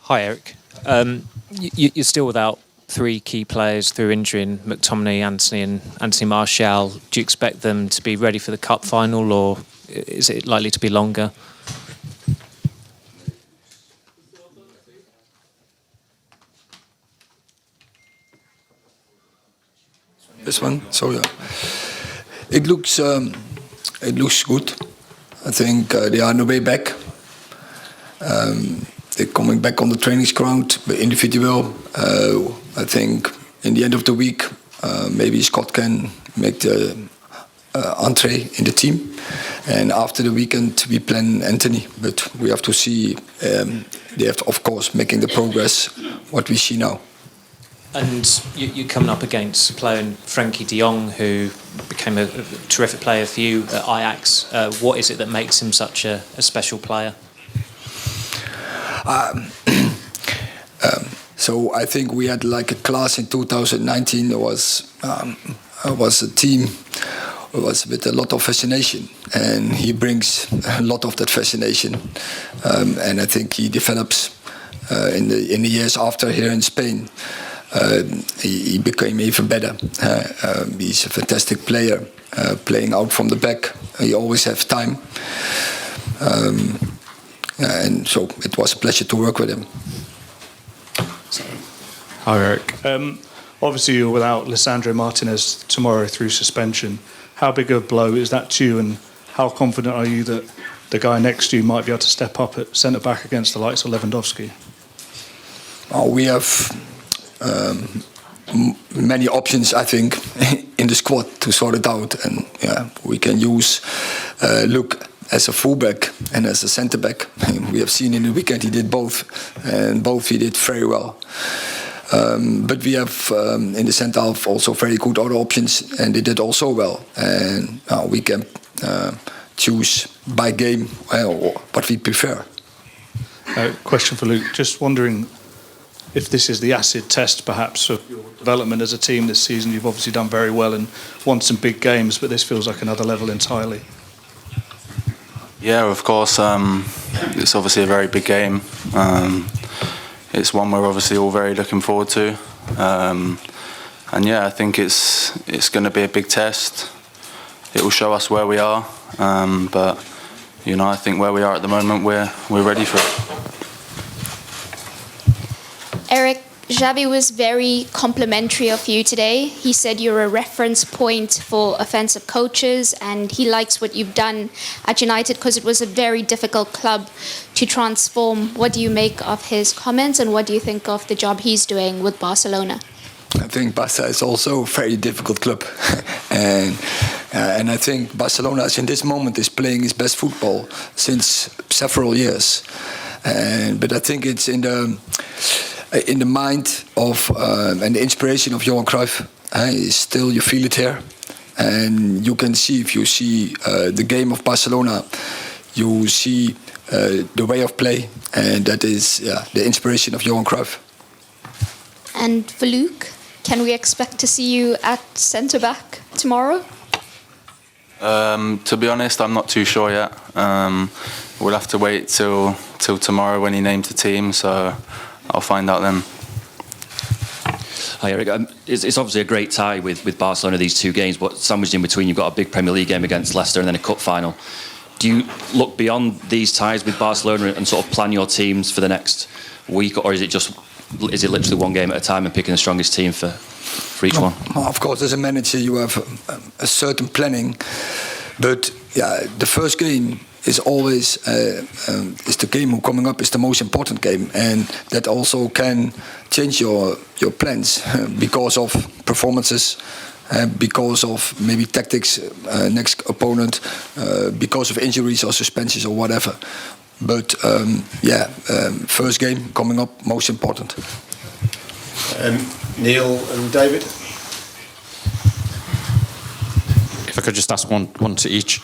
Hi, Erik. You're still without three key players through injury in McTominay, Antony and Anthony Martial. Do you expect them to be ready for the cup final, or is it likely to be longer? This one, so yeah, it looks good. I think they are on the way back. They're coming back on the training ground, individual. I think in the end of the week, maybe Scott can make the entree in the team. And after the weekend, we plan Anthony. But we have to see. They have to, of course, making the progress what we see now. And you're coming up against a player in Frenkie de Jong, who became a terrific player for you at Ajax. What is it that makes him such a special player? So I think we had like a class in 2019. There was a team. It was with a lot of fascination, and he brings a lot of that fascination. And I think he develops in the years after here in Spain. He became even better. He's a fantastic player, playing out from the back. He always has time. And so it was a pleasure to work with him. Hi, Erik. Obviously, you're without Lisandro Martinez tomorrow through suspension. How big a blow is that to you, and how confident are you that the guy next to you might be able to step up at centre-back against the likes of Lewandowski? Oh, we have many options, I think, in the squad to sort it out. And yeah, we can use Luke as a fullback and as a centre-back. We have seen in the weekend he did both, and both he did very well. But we have in the centre half also very good other options, and they did also well. And we can choose by game what we prefer. Question for Luke. Just wondering if this is the acid test, perhaps, of your development as a team this season. You've obviously done very well and won some big games, but this feels like another level entirely. Yeah, of course. It's obviously a very big game. It's one we're obviously all very looking forward to. And yeah, I think it's going to be a big test. It will show us where we are. But, you know, I think where we are at the moment, we're ready for it. Erik, Xavi was very complimentary of you today. He said you're a reference point for offensive coaches, and he likes what you've done at United because it was a very difficult club to transform. What do you make of his comments, and what do you think of the job he's doing with Barcelona? I think Barca is also a very difficult club. And I think Barcelona in this moment is playing his best football since several years. But I think it's in the mind of and the inspiration of Johan Cruyff. Still, you feel it here, and you can see, if you see the game of Barcelona, you see the way of play, and that is the inspiration of Johan Cruyff. And for Luke, can we expect to see you at centre back tomorrow? To be honest, I'm not too sure yet. We'll have to wait till tomorrow when he names the team. So I'll find out then. Hi, Erik. It's obviously a great tie with Barcelona, these two games, but sandwiched in between, you've got a big Premier League game against Leicester and then a cup final. Do you look beyond these ties with Barcelona and sort of plan your teams for the next week, or is it literally one game at a time and picking the strongest team for each one? Of course, as a manager, you have a certain planning, but yeah, the first game is always is the game coming up is the most important game, and that also can change your plans because of performances, because of maybe tactics, next opponent, because of injuries or suspensions or whatever. But first game coming up, most important. Neil and David. If I could just ask one to each.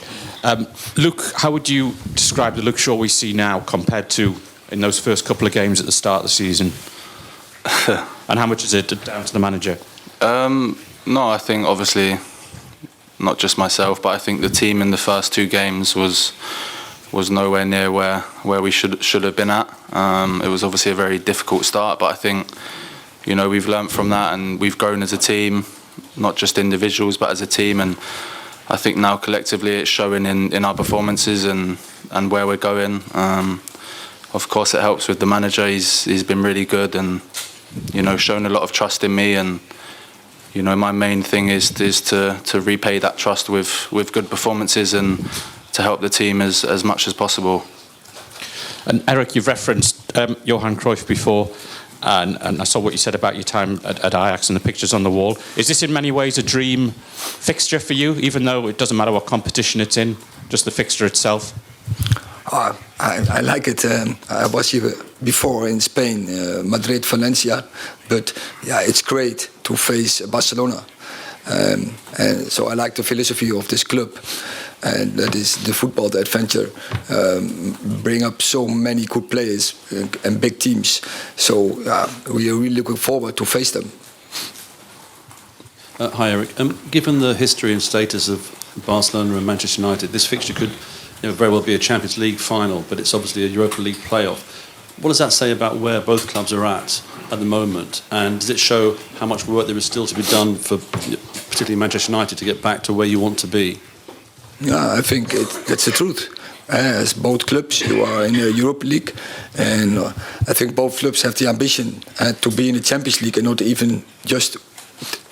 Luke, how would you describe the Luke Shaw we see now compared to in those first couple of games at the start of the season? And how much is it down to the manager? No, I think obviously not just myself, but I think the team in the first two games was was nowhere near where we should have been at. It was obviously a very difficult start, but I think, you know, we've learnt from that and we've grown as a team, not just individuals but as a team, and I think now collectively it's showing in our performances and where we're going. Of course it helps with the manager. He's been really good and, you know, shown a lot of trust in me, and, you know, my main thing is to repay that trust with good performances and to help the team as much as possible. And Erik, you've referenced Johan Cruyff before, and I saw what you said about your time at Ajax and the pictures on the wall. Is this in many ways a dream fixture for you, even though it doesn't matter what competition it's in, just the fixture itself? I like it. I was here before in Spain, Madrid, Valencia, but yeah, it's great to face Barcelona. And so I like the philosophy of this club, and that is the football, the adventure, bring up so many good players and big teams. So we are really looking forward to face them. Hi Erik. Given the history and status of Barcelona and Manchester United, this fixture could very well be a Champions League final, but it's obviously a Europa League playoff. What does that say about where both clubs are at the moment? And does it show how much work there is still to be done for particularly Manchester United to get back to where you want to be? Yeah, I think that's the truth. As both clubs, you are in the Europa League, and I think both clubs have the ambition to be in the Champions League, and not even just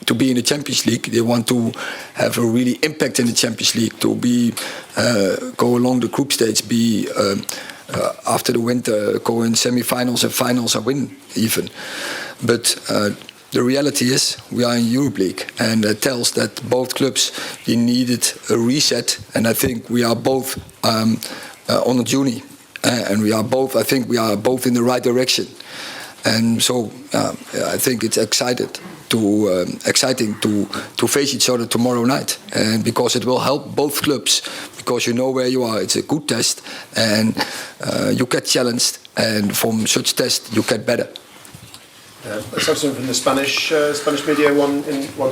to be in the Champions League. They want to have a really impact in the Champions League, to be go along the group stage, be after the winter go in semi-finals and finals and win even. But the reality is we are in Europa League, and that tells that both clubs needed a reset, and I think we are both on a journey, and we are both. I think we are both in the right direction, and so I think it's exciting to face each other tomorrow night, and because it will help both clubs, because you know where you are. It's a good test, and you get challenged, and from such test you get better. Let's have something from the Spanish media, one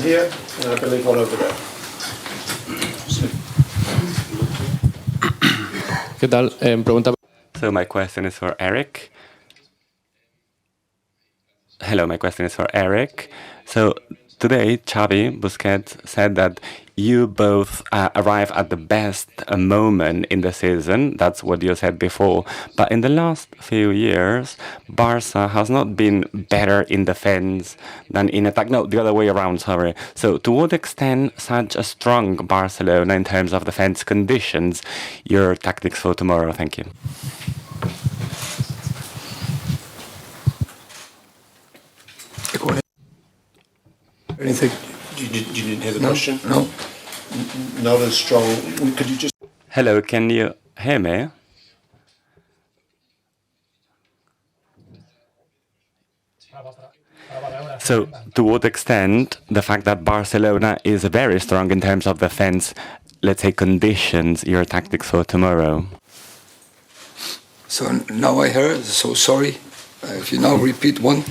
here, and I believe one over there. ¿Qué tal? Pregunta. So my question is for Erik. Hello, my question is for Erik. So today, Xavi Busquets said that you both arrive at the best moment in the season. That's what you said before. But in the last few years, Barca has not been better in defense than in attack. No, the other way around, sorry. So to what extent such a strong Barcelona in terms of defense conditions your tactics for tomorrow? Thank you. Anything? You didn't hear the question? No. Not as strong. Could you just... Hello, can you hear me? So, to what extent the fact that Barcelona is very strong in terms of defense, let's say, conditions your tactics for tomorrow? So now I heard, so sorry. If you now repeat one.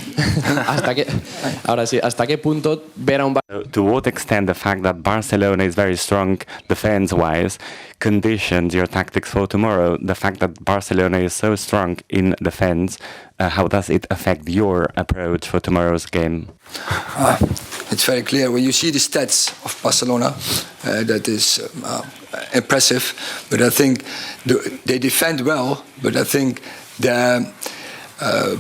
Ahora sí, ¿hasta qué punto ver a un To what extent the fact that Barcelona is very strong defense-wise conditions your tactics for tomorrow? The fact that Barcelona is so strong in defense, how does it affect your approach for tomorrow's game? It's very clear. When you see the stats of Barcelona, that is impressive. But I think they defend well, but I think the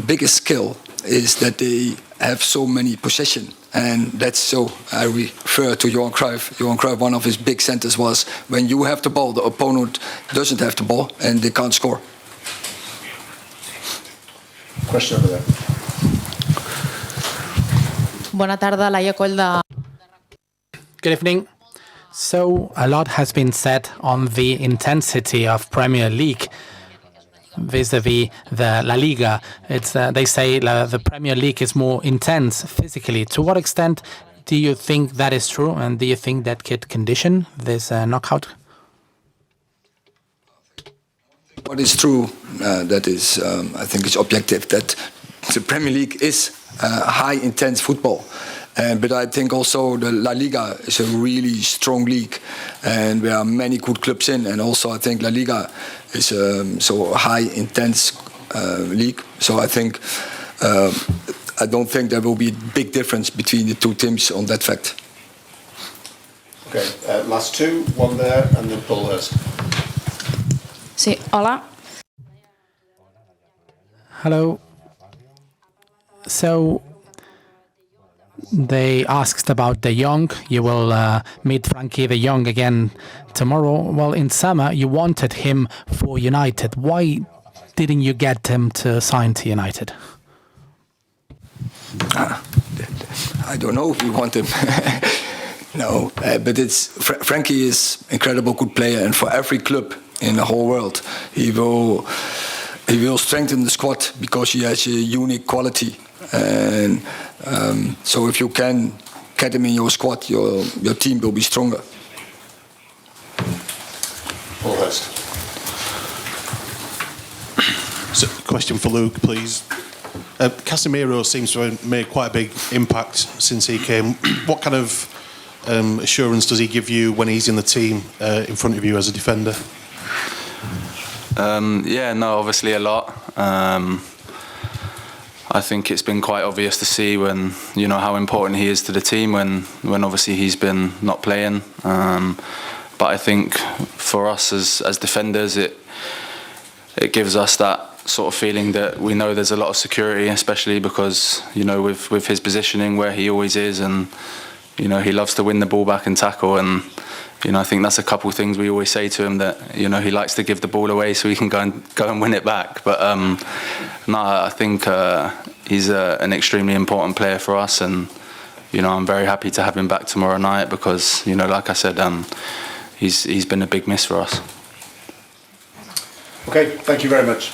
biggest skill is that they have so many possession, and that's so. I refer to Johan Cruyff. Johan Cruyff, one of his big sentences was, when you have the ball, the opponent doesn't have the ball and they can't score. Question over there. Bona tarda, Laia Coll de... Good evening. So a lot has been said on the intensity of Premier League vis-a-vis the La Liga. They say the Premier League is more intense physically. To what extent do you think that is true, and do you think that could condition this knockout? What is true, that is, I think it's objective, that the Premier League is high intense football. But I think also the La Liga is a really strong league, and there are many good clubs in. And also I think La Liga is so high intense league. So I think I don't think there will be a big difference between the two teams on that fact. Okay, last two, one there, and then Paul Hurst. Sí, hola. Hello. So they asked about De Jong. You will meet Frenkie De Jong again tomorrow. Well, in summer you wanted him for United. Why didn't you get him to sign to United? I don't know if we want him. No, but Frenkie is incredible good player, and for every club in the whole world, he will strengthen the squad because he has a unique quality. And so if you can get him in your squad, your team will be stronger. Paul Hurst. So, question for Luke, please. Casemiro seems to have made quite a big impact since he came. What kind of assurance does he give you when he's in the team in front of you as a defender? Obviously a lot. I think it's been quite obvious to see when how important he is to the team when obviously he's been not playing. But I think for us as defenders, it gives us that sort of feeling that we know there's a lot of security, especially because with his positioning where he always is, and he loves to win the ball back and tackle, and I think that's a couple of things we always say to him, that he likes to give the ball away so he can go and win it back. But I think he's an extremely important player for us, and I'm very happy to have him back tomorrow night because like I said, he's been a big miss for us. Okay, thank you very much.